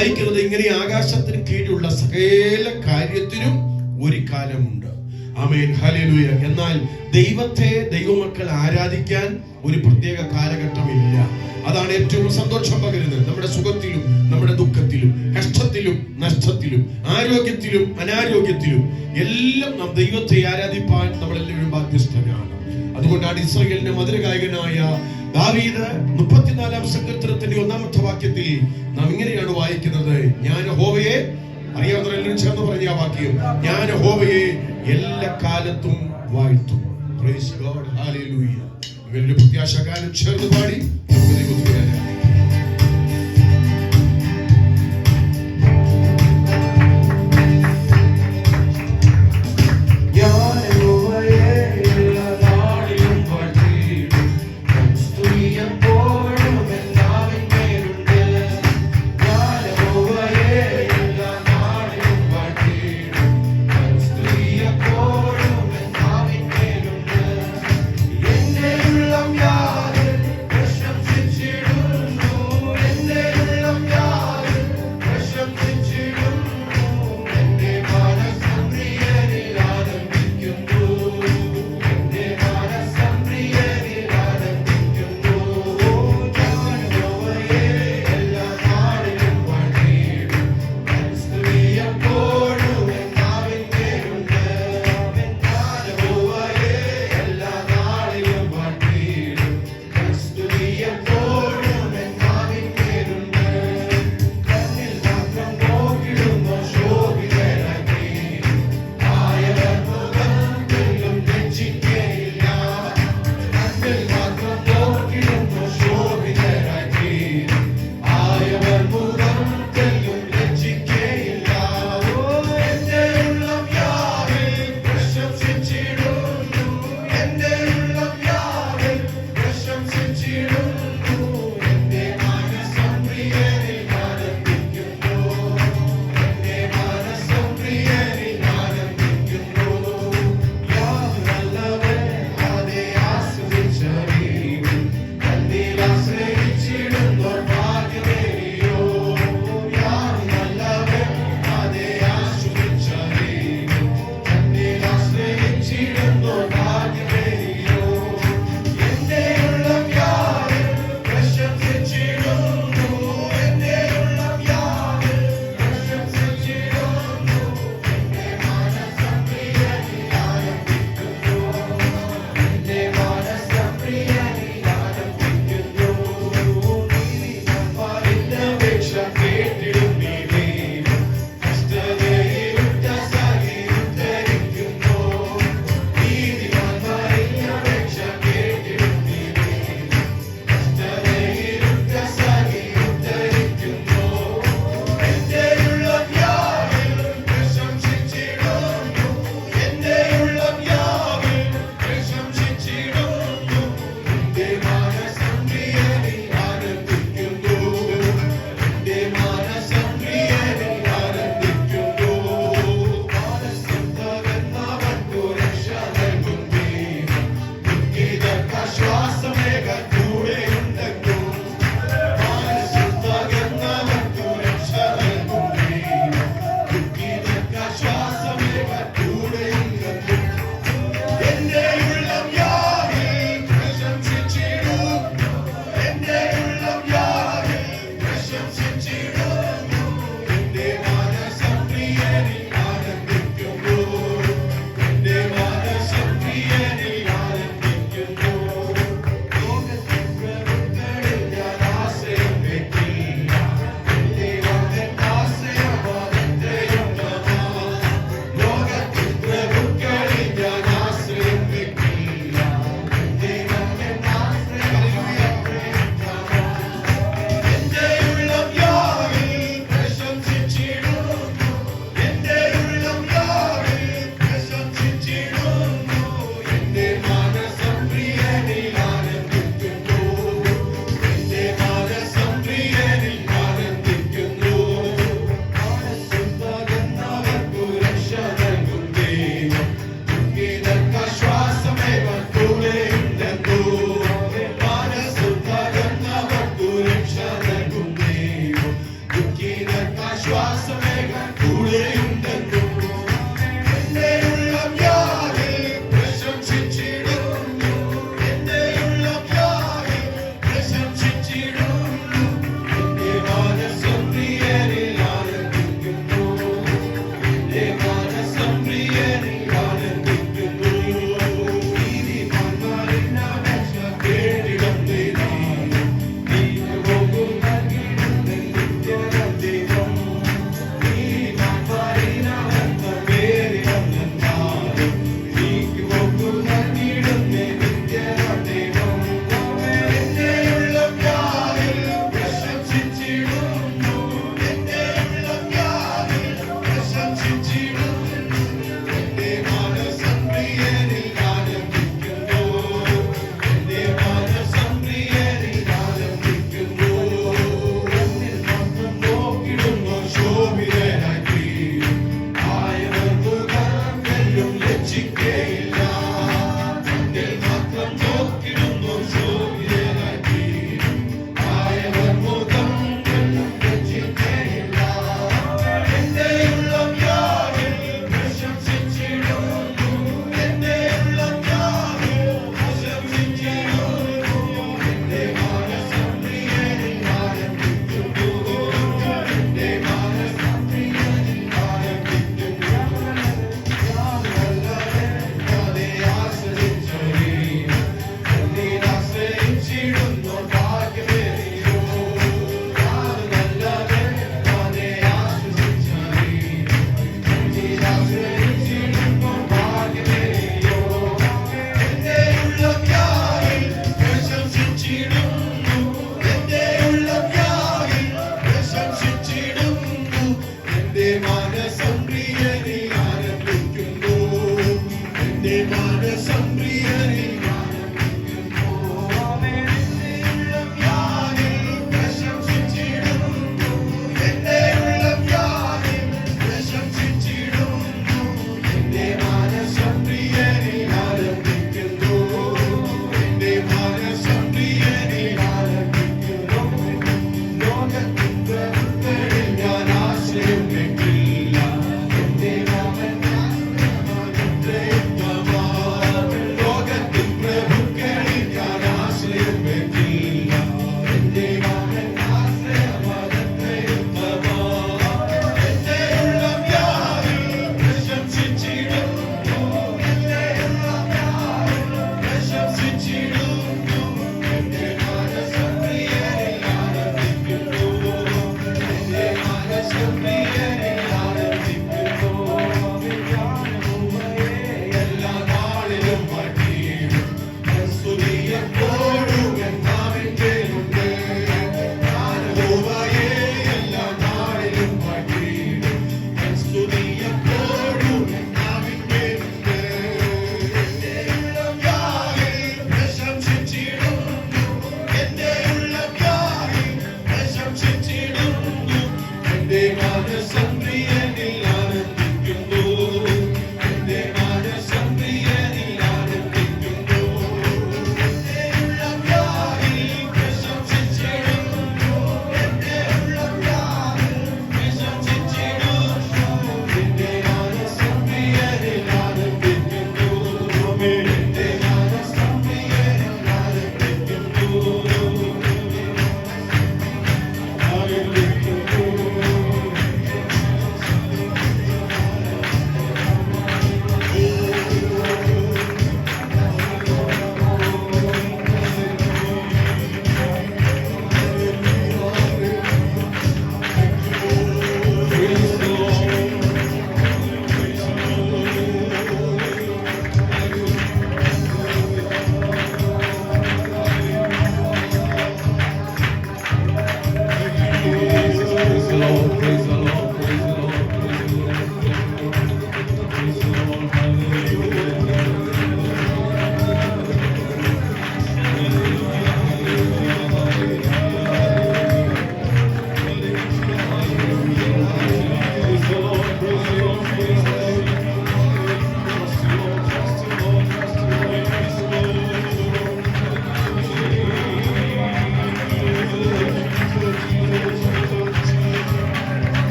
വായിക്കുന്നത് ഇങ്ങനെ, ആകാശത്തിന് കീഴിലുള്ള സകല കാര്യത്തിനും ഒരു കാലമുണ്ട്. ആമേൻ, ഹല്ലേലൂയ. എന്നാൽ ദൈവത്തെ ദൈവമക്കൾ ആരാധിക്കാൻ ഒരു പ്രത്യേക കാലഘട്ടമില്ല. അതാണ് ഏറ്റവും സന്തോഷം പകരുന്നത്. നമ്മുടെ സുഖത്തിലും നമ്മുടെ ദുഃഖത്തിലും കഷ്ടത്തിലും നഷ്ടത്തിലും ആരോഗ്യത്തിലും അനാരോഗ്യത്തിലും എല്ലാം നാം ദൈവത്തെ ആരാധിപ്പാൻ നമ്മളെല്ലാവരും ബാധ്യസ്ഥരാണ്. അതുകൊണ്ടാണ് ഇസ്രായേലിന്റെ മധുരഗായകനായ ദാവീദ് 34-ാം സങ്കീർത്തനത്തിന്റെ 1-ാമത്തെ വാക്യത്തിൽ നാം ഇങ്ങനെയാണ് വായിക്കുന്നത്: ഞാൻ യഹോവയെ, അറിയാവുന്നവരെല്ലാം ചേർന്ന് പറഞ്ഞ ആ വാക്യം, ഞാൻ യഹോവയെ എല്ലാ കാലത്തും വാഴ്ത്തും. Praise God, hallelujah. ഇവരുടെ പ്രത്യാശകാലം ചേർന്ന് പാടി ദൈവത്തെ ആരാധിക്കാം. Yeah.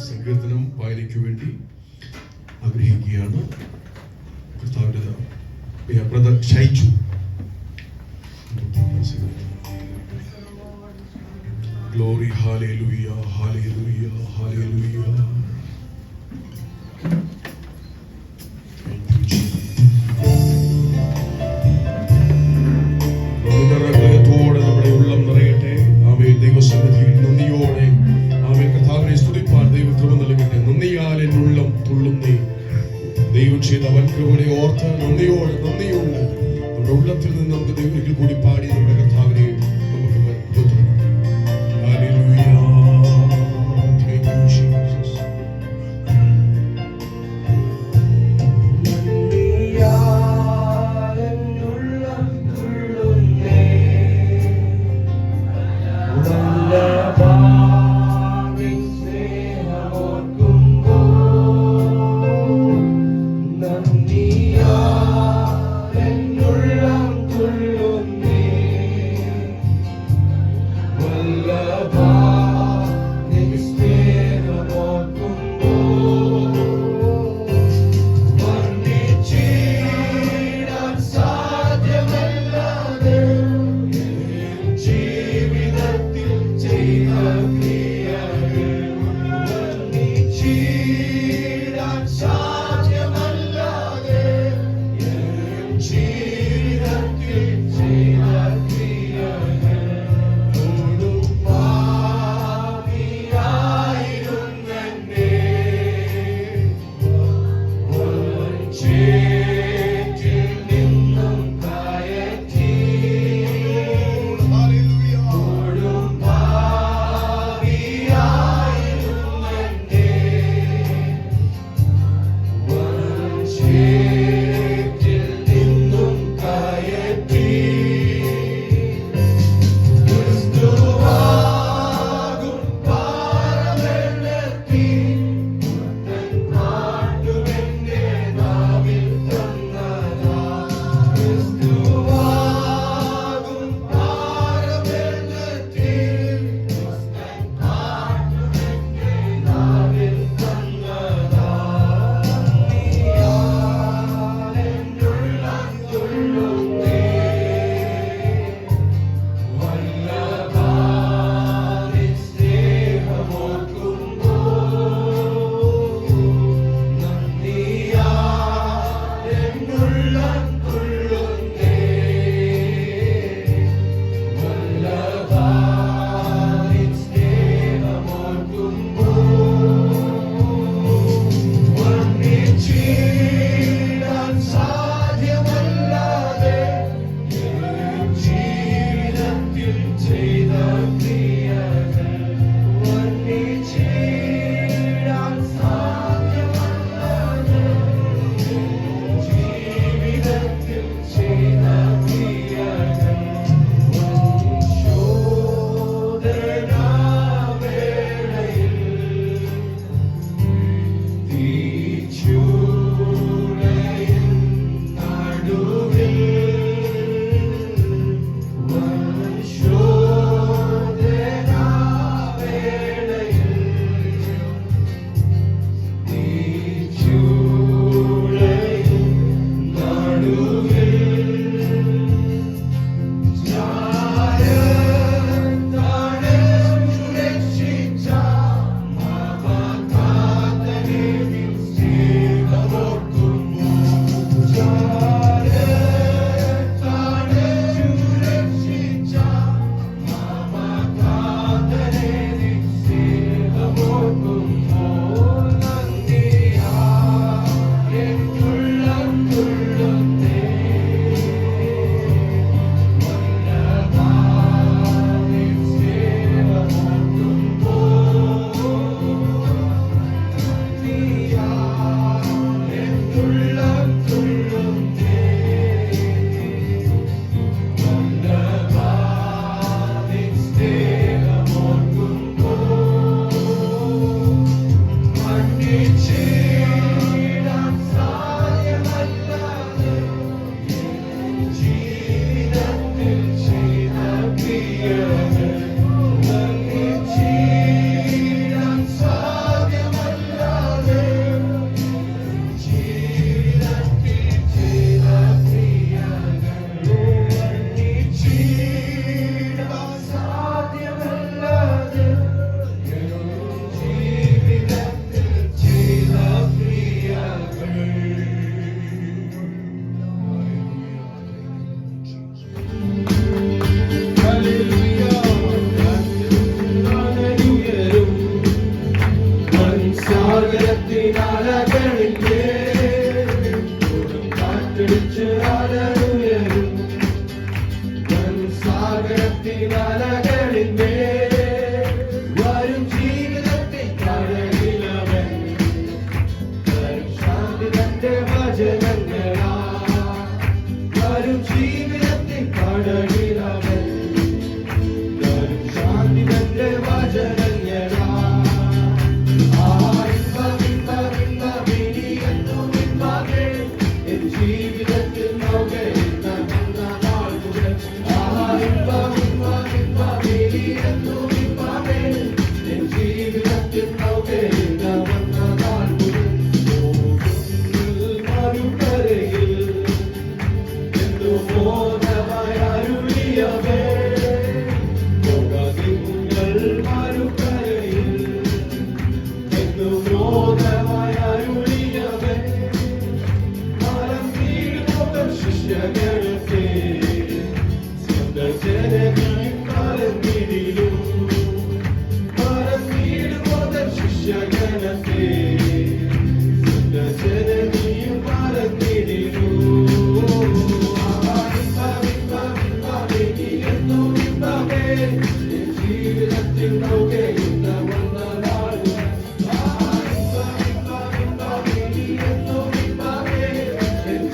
സങ്കീർത്തനം വായനയ്ക്ക് വേണ്ടി ആഗ്രഹിക്കുകയാണ്. Brother Shaiju glory hallelujah hallelujah hallelujah. ഹൃദയത്തോടെ നമ്മുടെ ഉള്ളം നിറയട്ടെ. ആമേൻ. ദൈവസന്നിധിയിൽ നന്ദിയോടെ ആമേൻ കർത്താവിനെ സ്തുതിപ്പാൻ ദൈവകൃപ നൽകട്ടെ. നന്ദിയാൽ എന്നുള്ളം തുള്ളുന്നേ. ദൈവം ചെയ്ത വൻ കൃപയെ ഓർത്ത് നന്ദിയോടെ നമ്മുടെ ഉള്ളത്തിൽ നിന്ന് നമുക്ക് ദൈവത്തിൽ കൂടി പാടി നമ്മുടെ കർത്താവിനെ നമുക്ക് hallelujah. Thank you, Jesus. Yeah. സാഗരത്തിനാലകളിൽ കാറ്റടിച്ച് അലറുയരും സാഗരത്തിനാലകളിൽ വരും ജീവിതത്തിൽ കടലിലവൻ ശാന്തി തന്റെ വചനങ്ങളാ വരും ജീവിതത്തിൽ കടലിലവൻ ശാന്തി തന്റെ വചനങ്ങളാ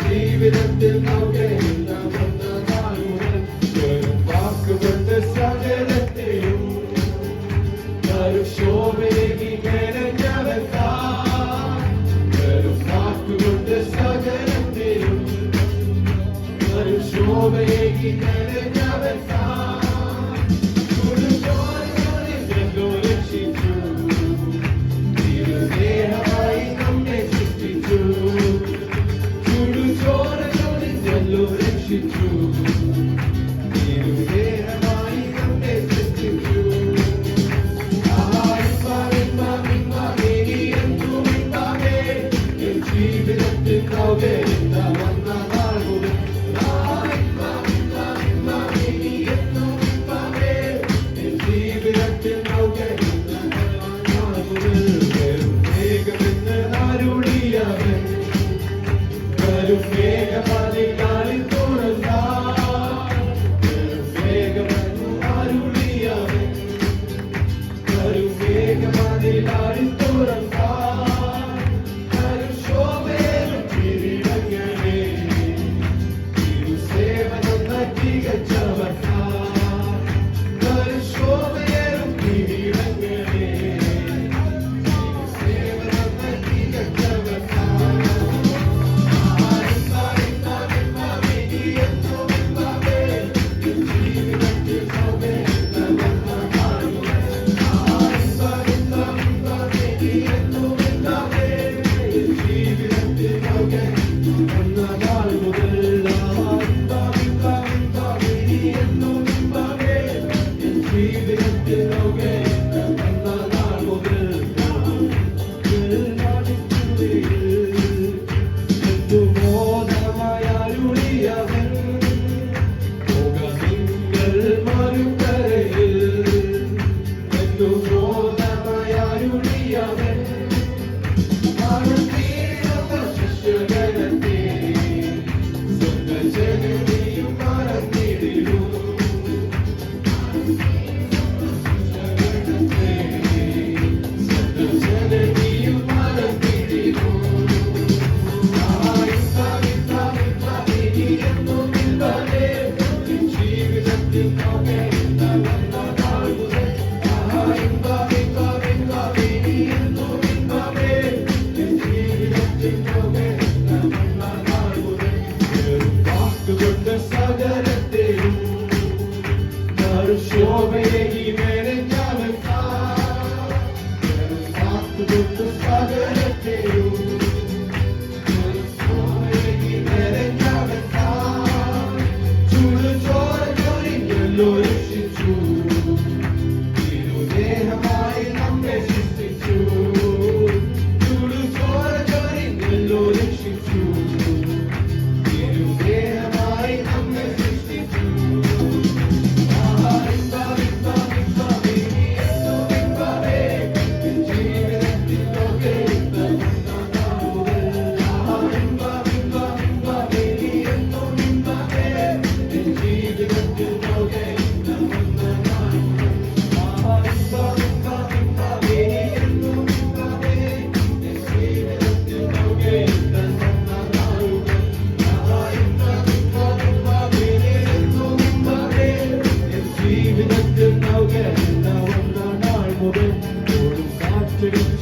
ജീവിതത്തിൽ വാക്കുകൊണ്ട് സകലത്തെയും ശോഭയേകി വാക്കുകൊണ്ട് സകലത്തെയും ശോഭയേകി രക്ഷിച്ചു തിരുദേഹമായി നമ്മെ സൃഷ്ടിച്ചു ചുടുചോരല്ലോ രക്ഷിച്ചു തിരുദേഹമായി നമ്മെ സൃഷ്ടിച്ചു ജീവിതത്തിൽ വന്ന നാൾ മുതൽ ജീവിതത്തിൽ വേഗമെന്ന് അരുളിയവൻ വരും വേഗമതികാലിൽ തുറന്ന വേഗമെന്ന് അരുളിയവൻ വരും വേഗമതികാലിൽ തുറന്ന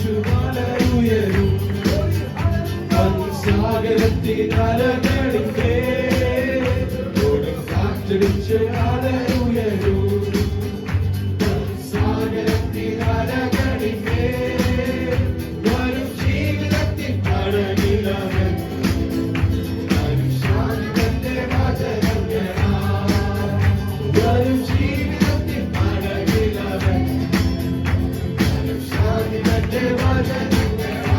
യേശു മലയുയരും സാഗരത്തിൽ അലകളിന്റെ കാറ്റടിച്ച് അലയുയരും സാഗരത്തിൽ അലകളിന്റെ വരും ജീവിതത്തിൽ പടകിലവൻ വരും ശാന്തന്റെ വചനങ്ങളാ വരും ജീവിതത്തിൽ പടകിലവൻ വരും ശാന്തന്റെ വചനങ്ങളാ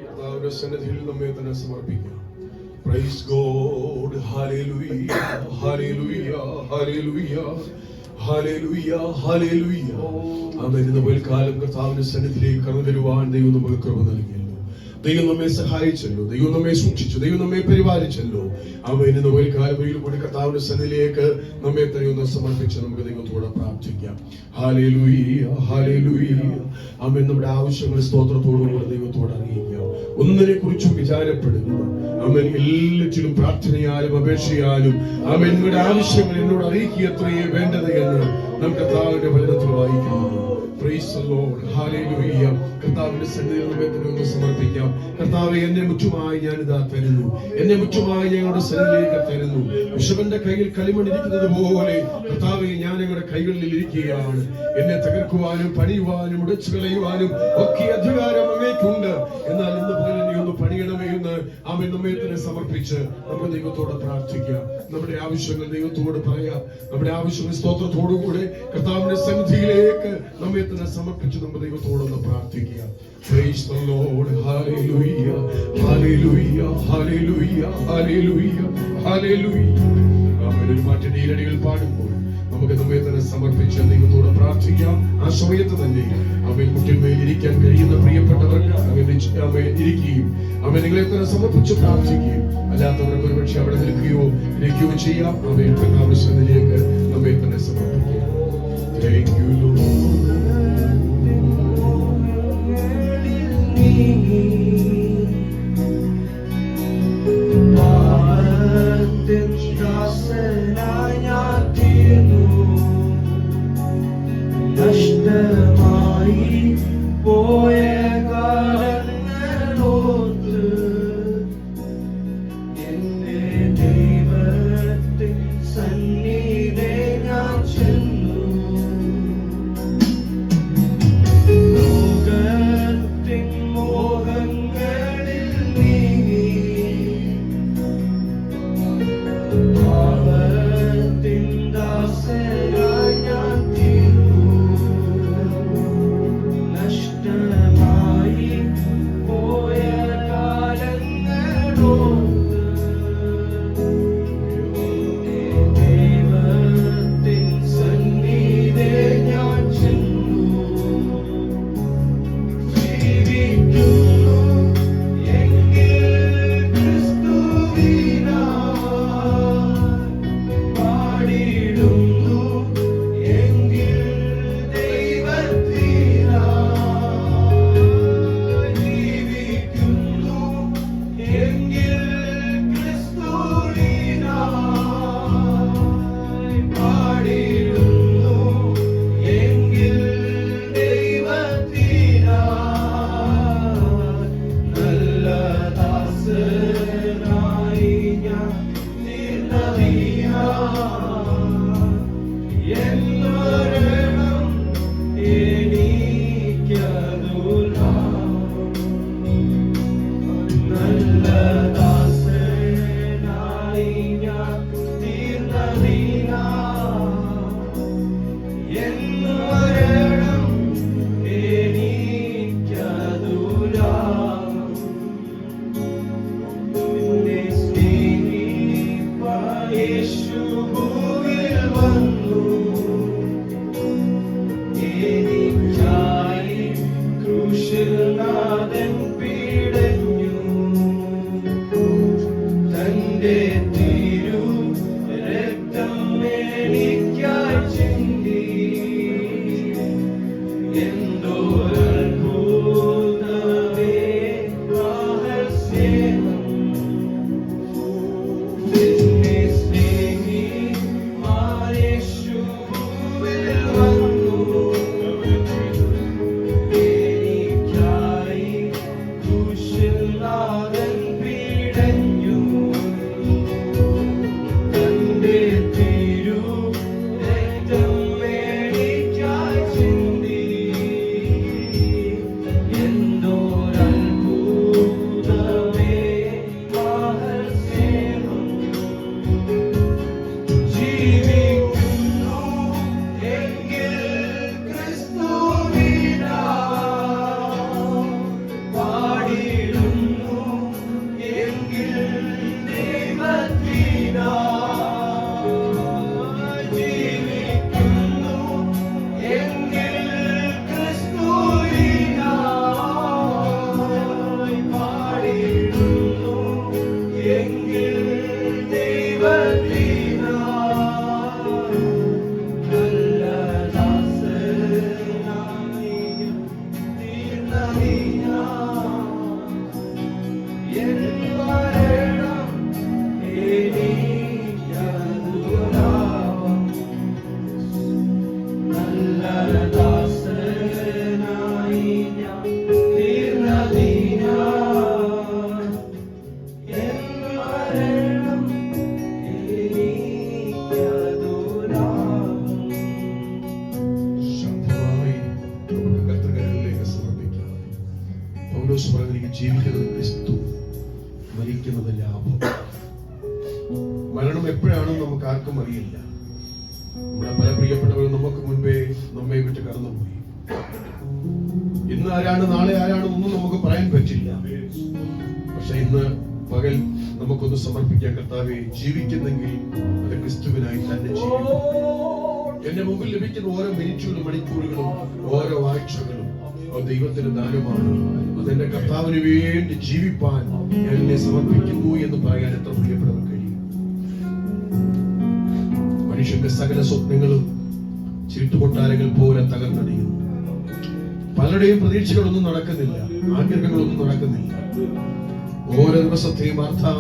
കർത്താവിന്റെ സന്നിധിയിൽ നമ്മെ തന്നെ സമർപ്പിക്കാം. Praise God, hallelujah, hallelujah, hallelujah, hallelujah, hallelujah. ആമേൻ. ഇന്ന് പകൽക്കാലം കർത്താവിന്റെ സന്നിധിയിലേക്ക് കടന്നു വരുവാൻ ദൈവം നമുക്ക് കൃപ നൽകിയല്ലോ. ദൈവം നമ്മെ സഹായിച്ചല്ലോ, ദൈവം നമ്മെ സൂക്ഷിച്ചു, ദൈവം നമ്മെ പരിപാലിച്ചല്ലോ. ആമേൻ. ഇന്ന് പകൽക്കാലം കൂടി കർത്താവിന്റെ സന്നിധിയിലേക്ക് നമ്മെ തന്നെ ഒന്ന് സമർപ്പിച്ച് നമുക്ക് ദൈവത്തോട് പ്രാർത്ഥിക്കാം. ഹല്ലേലൂയ, ഹല്ലേലൂയ. ആമേൻ. നമ്മുടെ ആവശ്യങ്ങൾ സ്തോത്രത്തോടുകൂടി ദൈവത്തോട് അറിയിക്കാം. ഒന്നിനെ കുറിച്ചും വിചാരപ്പെടുക. ആമേൻ. എല്ലാറ്റിലും പ്രാർത്ഥനയാലും അപേക്ഷയാലും ആമേൻ നിങ്ങളുടെ ആവശ്യങ്ങൾ എന്നോട് അറിയിക്കുക എത്രയേ വേണ്ടത് എന്ന് നമുക്ക് കർത്താവിന്റെ വചനത്തിൽ വായിക്കുന്നു. Praise the Lord. Hallelujah. കർത്താവിന്റെ സന്നിധിയിൽ നമ്മെ സമർപ്പിക്കാം. കർത്താവേ, എന്നെ മുറ്റുമായി ഞാൻ ഇതാ തരുന്നു. എന്നെ മുറ്റുമായി ഞങ്ങളുടെ സന്നിധിയിലേക്ക് തരുന്നു. ബിഷപ്പിന്റെ കയ്യിൽ കളിമൺ ഇരിക്കുന്നത് പോലെ കർത്താവേ, ഞാൻ ഞങ്ങളുടെ കൈകളിൽ ഇരിക്കുകയാണ്. എന്നെ തകർക്കുവാനും പണിയുവാനും ഉടച്ചു കളയുവാനും ഒക്കെ അധികാരം അങ്ങേക്കുണ്ട്. എന്നാൽ ഇന്ന് പോലെ നീ ഒന്ന് പണിയണമേ എന്ന് ആമേൻ നമ്മെ തന്നെ സമർപ്പിച്ച് നമുക്ക് ദൈവത്തോട് പ്രാർത്ഥിക്കാം. നമ്മുടെ ആവശ്യങ്ങൾ ദൈവത്തോട് പറയാം. നമ്മുടെ ആവശ്യങ്ങൾ സ്തോത്രത്തോടുകൂടെ കർത്താവിന്റെ സന്നിധിയിലേക്ക് നമ്മെ തന്നെ സമർപ്പിച്ച് നമ്മൾ ദൈവത്തോടൊന്ന് പ്രാർത്ഥിക്കുക. Praise the Lord. Hallelujah. Hallelujah. Hallelujah. Hallelujah. Hallelujah. ആമേൻ. ഒരു മാറ്റം ഈരടികൾ പാടുമ്പോൾ നമുക്ക് നമ്മെ തന്നെ സമർപ്പിച്ച് ദൈവത്തോട് പ്രാർത്ഥിക്കാം. ആ സമയത്ത് തന്നെ ആമേൻ മുട്ടിന്മേൽ ഇരിക്കാൻ കഴിയുന്ന പ്രിയപ്പെട്ടവർക്ക് ആമേൻ ഇരിക്കുകയും ആമേൻ നിങ്ങളെ തന്നെ സമർപ്പിച്ച് പ്രാർത്ഥിക്കുകയും അല്ലാത്തവർക്ക് ഒരുപക്ഷെ അവിടെ നിൽക്കുകയോ ഇരിക്കുകയോ ചെയ്യാം. ആമേൻ കർത്താവിന്റെ സന്നിധിയിലേക്ക് നമ്മെ തന്നെ സമർപ്പിക്കാം. Thank you, Lord. നഷ്ടമായി പോയ കാലങ്ങളോർത്ത് എന്റെ ദൈവത്തിൻ സന്നിധിയിലെ ഞാൻ ചെന്നു. ലോകത്തിൻ മോഹങ്ങളിൽ നീങ്ങി പാപത്തിൻ ദാസനായി ഞാൻ മരണം എപ്പോഴാണെന്ന് നമുക്ക് ആർക്കും അറിയില്ല. നമ്മുടെ പല പ്രിയപ്പെട്ടവരും നമുക്ക് മുൻപേ നമ്മെ വിട്ട് കടന്നുപോയി. ഇന്ന് ആരാണ് നാളെ ആരാണെന്നൊന്നും നമുക്ക് പറയാൻ പറ്റില്ല. പക്ഷെ ഇന്ന് പകൽ നമുക്കൊന്ന് സമർപ്പിക്കാൻ, കർത്താവേ, ജീവിക്കുന്നെങ്കിൽ അത് ക്രിസ്തുവിനായി തന്നെ ജീവിക്കും. എന്റെ മുമ്പിൽ ലഭിക്കുന്ന ഓരോ മിനിറ്റുകളും മണിക്കൂറുകളും ഓരോ ആഴ്ചകളും ദൈവത്തിന്റെ ദാനമാണ്. അതെന്റെ കർത്താവിന് വേണ്ടി ജീവിപ്പാൻ ഞാൻ എന്നെ സമർപ്പിക്കുന്നു എന്ന് പറയാൻ എത്ര പ്രിയപ്പെട്ടവർ കഴിയും. മനുഷ്യന്റെ സകല സ്വപ്നങ്ങളും ചീട്ടുകൊട്ടാരങ്ങൾ പോലെ തകർന്നടിയുന്നു. പലരുടെയും പ്രതീക്ഷകളൊന്നും നടക്കുന്നില്ല, ആഗ്രഹങ്ങളൊന്നും നടക്കുന്നില്ല. ഓരോ ദിവസത്തെയും വാർത്താ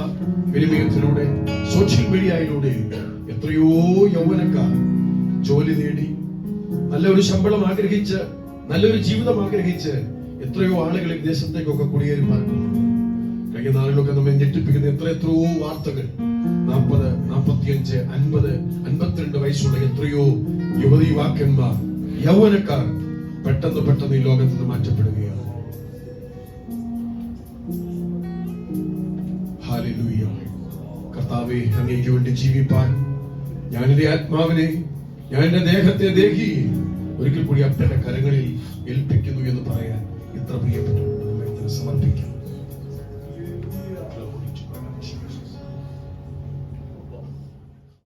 വിനിമയത്തിലൂടെ, സോഷ്യൽ മീഡിയയിലൂടെ എത്രയോ യൗവനക്കാർ ജോലി നേടി, നല്ലൊരു ശമ്പളം ആഗ്രഹിച്ച്, നല്ലൊരു ജീവിതം ആഗ്രഹിച്ച് എത്രയോ ആളുകൾ ഈ ദേശത്തേക്കൊക്കെ കുടിയേറി പാർക്കുന്നു. കഴിഞ്ഞ നാളുകളൊക്കെ നമ്മെ ഞെട്ടിപ്പിക്കുന്ന എത്രയോ വാർത്തകൾ. 40, 45, 50, 52 വയസ്സുള്ള എത്രയോ യുവതി യുവാക്കന്മാർ, യൗവനക്കാർ പെട്ടെന്ന് ഈ ലോകത്ത് നിന്ന് മാറ്റപ്പെടുകയാണ്. ഹല്ലേലൂയ. കർത്താവേ, അങ്ങേക്ക് വേണ്ടി ജീവിപ്പാൻ ഞാൻ എന്റെ ആത്മാവിനെ, ഞാൻ എന്റെ ദേഹത്തെ ദേഹി ഒരിക്കൽ കൂടി അപ്പന്റെ കരങ്ങളിൽ ഏൽപ്പിക്കുന്നു എന്ന് പറയാൻ ഇത്ര പ്രിയപ്പെട്ടു സമർപ്പിക്കുന്നു.